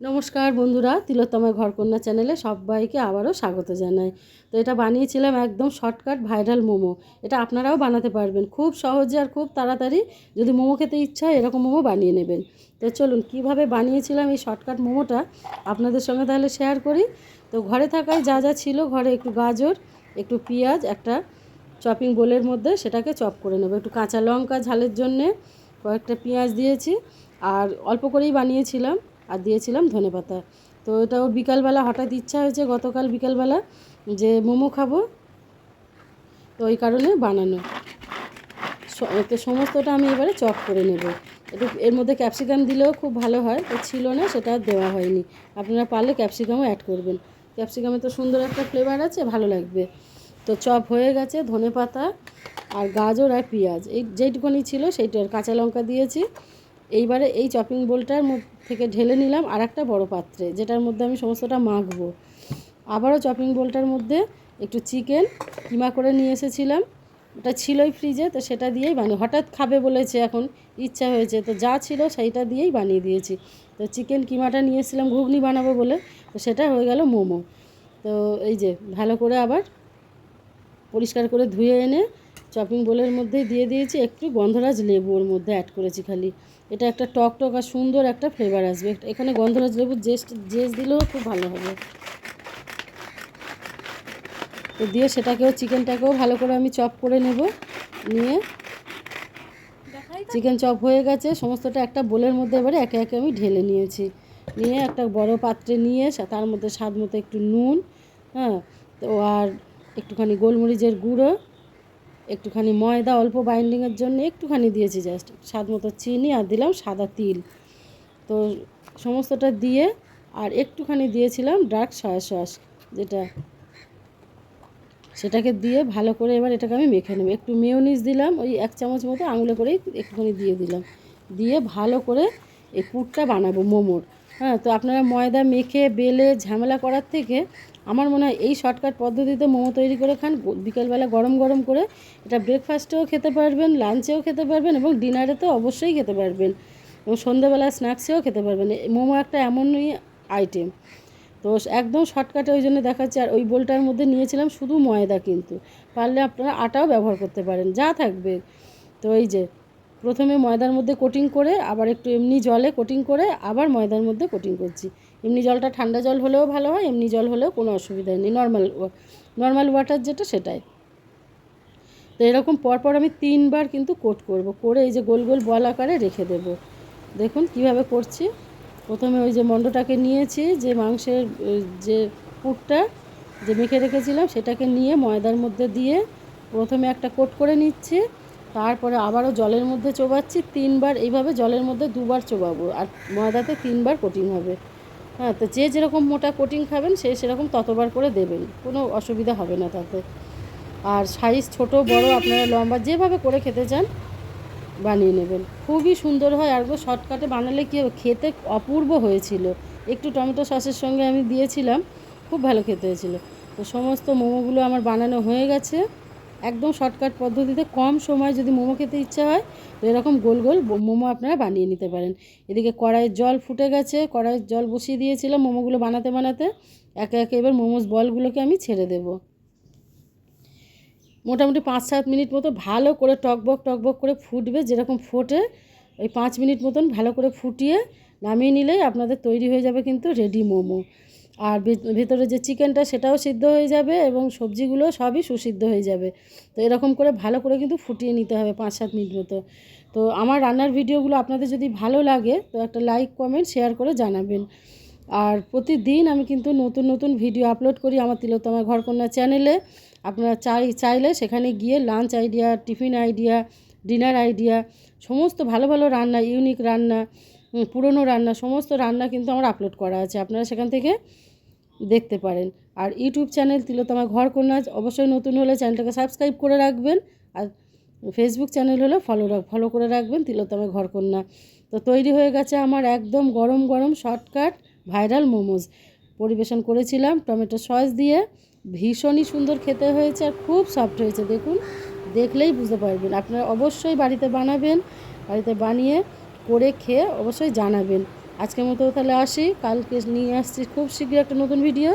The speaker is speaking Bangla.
নমস্কার বন্ধুরা, তিলোত্তমা ঘরকন্যা চ্যানেলে সবাইকে আবারও স্বাগত জানাই। তো এটা বানিয়েছিলাম একদম শর্টকাট ভাইরাল মোমো। এটা আপনারাও বানাতে পারবেন খুব সহজে আর খুব তাড়াতাড়ি। যদি মোমো খেতে ইচ্ছা হয় এরকম মোমো বানিয়ে নেবেন। তো চলুন কিভাবে বানিয়েছিলাম এই শর্টকাট মোমোটা আপনাদের সঙ্গে তাহলে শেয়ার করি। তো ঘরে থাকায় যা যা ছিল, ঘরে একটু গাজর, একটু পেঁয়াজ, একটা চপিং বোলের মধ্যে সেটাকে চপ করে নেব। একটু কাঁচা লঙ্কা ঝালের জন্যে, কয়েকটা পেঁয়াজ দিয়েছি, আর অল্প করেই বানিয়েছিলাম, আর দিয়েছিলাম ধনেপাতা। তো এটাও বিকালবেলা হঠাৎ ইচ্ছা হয়েছে গতকাল বিকালবেলা যে মোমো খাবো, তো ওই কারণে বানানো। তো সমস্তটা আমি এবারে চপ করে নেব। একটু এর মধ্যে ক্যাপসিকাম দিলেও খুব ভালো হয়, তো ছিল না, সেটা দেওয়া হয়নি। আপনারা পারলে ক্যাপসিকামও অ্যাড করবেন। ক্যাপসিকামে তো সুন্দর একটা ফ্লেভার আছে, ভালো লাগবে। তো চপ হয়ে গেছে, ধনেপাতা আর গাজর আর পেঁয়াজ এই যেইটুকুনি ছিল সেইটার, কাঁচা লঙ্কা দিয়েছি। এইবারে এই চপিং বোলটার থেকে ঢেলে নিলাম আর একটা বড়ো পাত্রে, যেটার মধ্যে আমি সমস্তটা মাখবো। আবারও চপিং বোলটার মধ্যে একটু চিকেন কিমা করে নিয়ে এসেছিলাম, ওটা ছিলই ফ্রিজে, তো সেটা দিয়েই বানিয়ে, হঠাৎ খাবে বলেছে, এখন ইচ্ছা হয়েছে, তো যা ছিল সেইটা দিয়েই বানিয়ে দিয়েছি। তো চিকেন কিমাটা নিয়ে এসেছিলাম ঘুগনি বানাবো বলে, তো সেটা হয়ে গেল মোমো। তো এই যে ভালো করে আবার পরিষ্কার করে ধুয়ে এনে চপিং বোলের মধ্যে দিয়ে দিয়েছি। একটু গন্ধরাজ লেবু ওর মধ্যে অ্যাড করেছি খালি, এটা একটা টক টক আর সুন্দর একটা ফ্লেভার আসবে। এখানে গন্ধরাজ লেবুর জেস্ট দিলেও খুব ভালো হবে। তো দিয়ে সেটাকেও, চিকেনটাকেও ভালো করে আমি চপ করে নেব। নিয়ে চিকেন চপ হয়ে গেছে, সমস্তটা একটা বোলের মধ্যে এবারে একে একে আমি ঢেলে নিয়েছি। নিয়ে একটা বড় পাত্রে নিয়ে তার মধ্যে স্বাদ মতো একটু নুন, হ্যাঁ, তো আর একটুখানি গোলমরিচের গুঁড়ো, একটুখানি ময়দা অল্প বাইন্ডিংয়ের জন্য একটুখানি দিয়েছি, জাস্ট স্বাদ মতো চিনি, আর দিলাম সাদা তিল। তো সমস্তটা দিয়ে, আর একটুখানি দিয়েছিলাম ডার্ক সয়া সস, যেটা, সেটাকে দিয়ে ভালো করে এবার এটাকে আমি মেখে নেব। একটু মেয়োনিজ দিলাম, ওই 1 চামচ মতো আঙুলে করেই একটুখানি দিয়ে দিলাম। দিয়ে ভালো করে এই পুরটা বানাবো মোমোর। হ্যাঁ, তো আপনারা ময়দা মেখে বেলে ঝামেলা করার থেকে আমার মনে হয় এই শর্টকাট পদ্ধতিতে মোমো তৈরি করে খান, বিকেলবেলা গরম গরম করে। এটা ব্রেকফাস্টেও খেতে পারবেন, লাঞ্চেও খেতে পারবেন, এবং ডিনারে তো অবশ্যই খেতে পারবেন, এবং সন্ধ্যেবেলা স্ন্যাক্সেও খেতে পারবেন। মোমো একটা এমনই আইটেম, তো একদম শর্টকাটে ওই জন্য দেখাচ্ছে। আর ওই বোলটার মধ্যে নিয়েছিলাম শুধু ময়দা, কিন্তু পারলে আপনারা আটাও ব্যবহার করতে পারেন, যা থাকবে। তো এই যে প্রথমে ময়দার মধ্যে কোটিং করে, আবার একটু এমনি জলে কোটিং করে, আবার ময়দার মধ্যে কোটিং করছি। এমনি জলটা ঠান্ডা জল হলেও ভালো হয়, এমনি জল হলেও কোনো অসুবিধা নেই, নর্মাল ওয়াটার যেটা সেটাই। তো এরকম পরপর আমি 3বার কিন্তু কোট করব, করে এই যে গোল গোল বল আকারে রেখে দেব। দেখুন কিভাবে করছি। প্রথমে ওই যে মণ্ডটাকে নিয়েছি, যে মাংসের যে পুরটা যে মেখে রেখেছিলাম, সেটাকে নিয়ে ময়দার মধ্যে দিয়ে প্রথমে একটা কোট করে নিচ্ছি। তারপরে আবারও জলের মধ্যে চোবাচ্ছি 3বার, এইভাবে জলের মধ্যে 2বার চোবাবো, আর ময়দাতে 3বার কোটিং হবে। হ্যাঁ, তো যে যেরকম মোটা কোটিং খাবেন সে সেরকম ততবার করে দেবেন, কোনো অসুবিধা হবে না তাতে। আর সাইজ ছোট বড় আপনারা লম্বা যেভাবে করে খেতে চান বানিয়ে নেবেন, খুবই সুন্দর হয়। আর শর্টকাটে বানালে কী হবে, খেতে অপূর্ব হয়েছিল। একটু টমেটো সসের সঙ্গে আমি দিয়েছিলাম, খুব ভালো খেতে হয়েছিল। তো সমস্ত মোমোগুলো আমার বানানো হয়ে গেছে একদম শর্টকাট পদ্ধতিতে। কম সময় যদি মোমো খেতে ইচ্ছা হয়, তো এরকম গোল গোল মোমো আপনারা বানিয়ে নিতে পারেন। এদিকে কড়াইয়ের জল ফুটে গেছে, কড়াইয়ের জল বসিয়ে দিয়েছিলাম মোমোগুলো বানাতে বানাতে। একে একে এবার মোমোস বলগুলোকে আমি ছেড়ে দেবো। মোটামুটি 5-7 মিনিট মতো ভালো করে টকবক করে ফুটবে, যেরকম ফোটে ওই 5 মিনিট মতন ভালো করে ফুটিয়ে নামিয়ে নিলেই আপনাদের তৈরি হয়ে যাবে কিন্তু রেডি মোমো। আর ভেতরে যে চিকেনটা সেটাও সিদ্ধ হয়ে যাবে, এবং সবজিগুলো সবই সুসিদ্ধ হয়ে যাবে। তো এরকম করে ভালো করে কিন্তু ফুটিয়ে নিতে হবে 5-7 মিনিট মতো। তো আমার রান্নার ভিডিওগুলো আপনাদের যদি ভালো লাগে, তো একটা লাইক কমেন্ট শেয়ার করে জানাবেন। আর প্রতিদিন আমি কিন্তু নতুন নতুন ভিডিও আপলোড করি আমার তিলোত্তমা ঘরকন্যা চ্যানেলে। আপনারা চাইলে সেখানে গিয়ে lunch idea, tiffin idea, dinner idea, সমস্ত ভালো ভালো রান্না, ইউনিক রান্না, পুরনো রান্না, সমস্ত রান্না কিন্তু আমার আপলোড করা আছে, আপনারা সেখান থেকে দেখতে পারেন। আর ইউটিউব চ্যানেল তিলোত্তমা ঘরকন্যা অবশ্যই নতুন হলে চ্যানেলটাকে সাবস্ক্রাইব করে রাখবেন, আর ফেসবুক চ্যানেল হলে ফলো করে রাখবেন তিলোত্তমা ঘরকন্যা। তো তৈরি হয়ে গেছে আমার একদম গরম গরম শর্টকাট ভাইরাল মোমোজ। পরিবেশন করেছিলাম টমেটো সস দিয়ে, ভীষণই সুন্দর খেতে হয়েছে, আর খুব সফট হয়েছে। দেখুন, দেখলেই বুঝতে পারবেন। আপনারা অবশ্যই বাড়িতে বানাবেন, বাড়িতে বানিয়ে করে খেয়ে অবশ্যই জানাবেন আজকের মতো তাহলে আসি, কালকে নিয়ে আসছি খুব শীঘ্রই একটা নতুন ভিডিও।